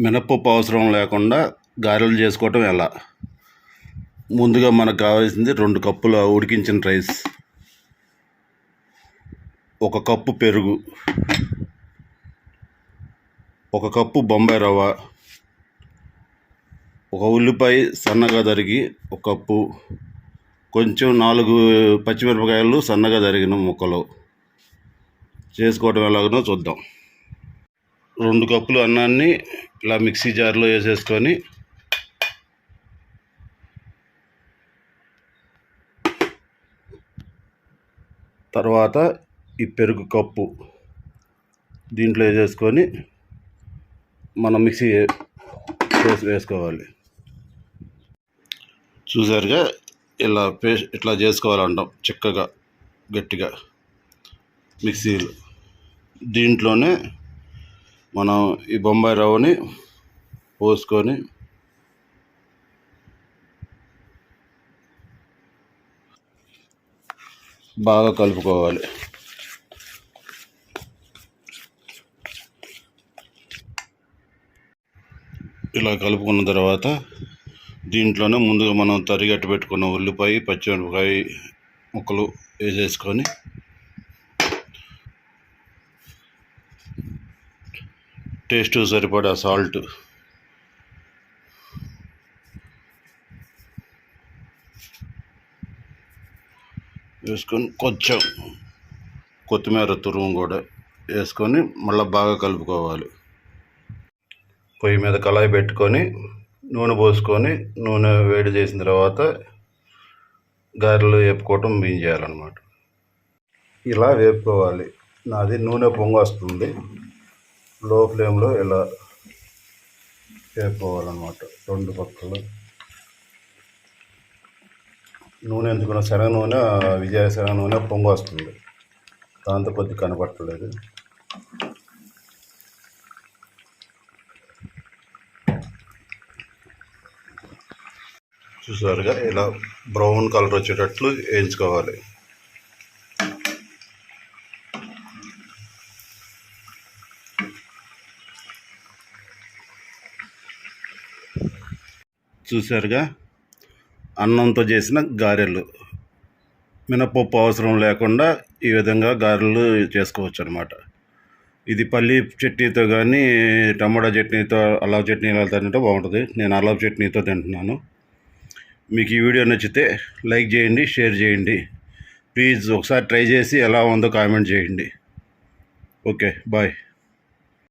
మినపప్పు అవసరం లేకుండా గారెలు చేసుకోవటం ఎలా? ముందుగా మనకు కావాల్సింది 2 కప్పుల ఉడికించిన రైస్, 1 కప్పు పెరుగు, 1 కప్పు బొంబాయి రవ్వ, 1 ఉల్లిపాయ సన్నగా తరిగి 1 కప్పు, కొంచెం 4 పచ్చిమిరపకాయలు సన్నగా తరిగిన ముక్కలు. చేసుకోవటం ఎలాగనో చూద్దాం. 2 కప్పులు అన్నాన్ని ఇలా మిక్సీ జార్లో వేసేసుకొని తర్వాత ఈ పెరుగు కప్పు దీంట్లో వేసేసుకొని మనం మిక్సీ వేసుకోవాలి. చూసారుగా ఇలా పేస్ట్ ఇట్లా చేసుకోవాలంటాం చిక్కగా గట్టిగా మిక్సీలో. దీంట్లోనే మనం ఈ బొంబాయి రవ్వని పోసుకొని బాగా కలుపుకోవాలి. ఇలా కలుపుకున్న తర్వాత దీంట్లోనే ముందుగా మనం తరిగట్టు పెట్టుకున్న ఉల్లిపాయ పచ్చిమిరపకాయ ముక్కలు వేసేసుకొని టేస్ట్ సరిపడా సాల్ట్ వేసుకొని కొంచెం కొత్తిమీర తురుము కూడా వేసుకొని మళ్ళీ బాగా కలుపుకోవాలి. పొయ్యి మీద కళాయి పెట్టుకొని నూనె పోసుకొని నూనె వేడి చేసిన తర్వాత గారెలు వేపుకోవటం బియ్యం చేయాలన్నమాట. ఇలా వేపుకోవాలి. నాది నూనె పొంగు వస్తుంది, లో ఫ్లేమ్లో ఇలా వేపుకోవాలన్నమాట. 2 పక్కలు నూనె ఎందుకున్న శనగ నూనె, విజయ శనగ నూనె పొంగు వస్తుంది, దాంతో కొద్ది కనపడలేదు. చూసారుగా ఇలా బ్రౌన్ కలర్ వచ్చేటట్లు వేయించుకోవాలి. చూసారుగా అన్నంతో చేసిన గారెలు. మినపప్పు అవసరం లేకుండా ఈ విధంగా గారెలు చేసుకోవచ్చు అన్నమాట. ఇది పల్లి చట్నీతో కానీ టమాటా చట్నీతో, అల్లం చట్నీతో తింటే బాగుంటుంది. నేను అల్లం చట్నీతో తింటున్నాను. మీకు ఈ వీడియో నచ్చితే లైక్ చేయండి, షేర్ చేయండి. ప్లీజ్ ఒకసారి ట్రై చేసి ఎలా ఉందో కామెంట్ చేయండి. Okay, bye.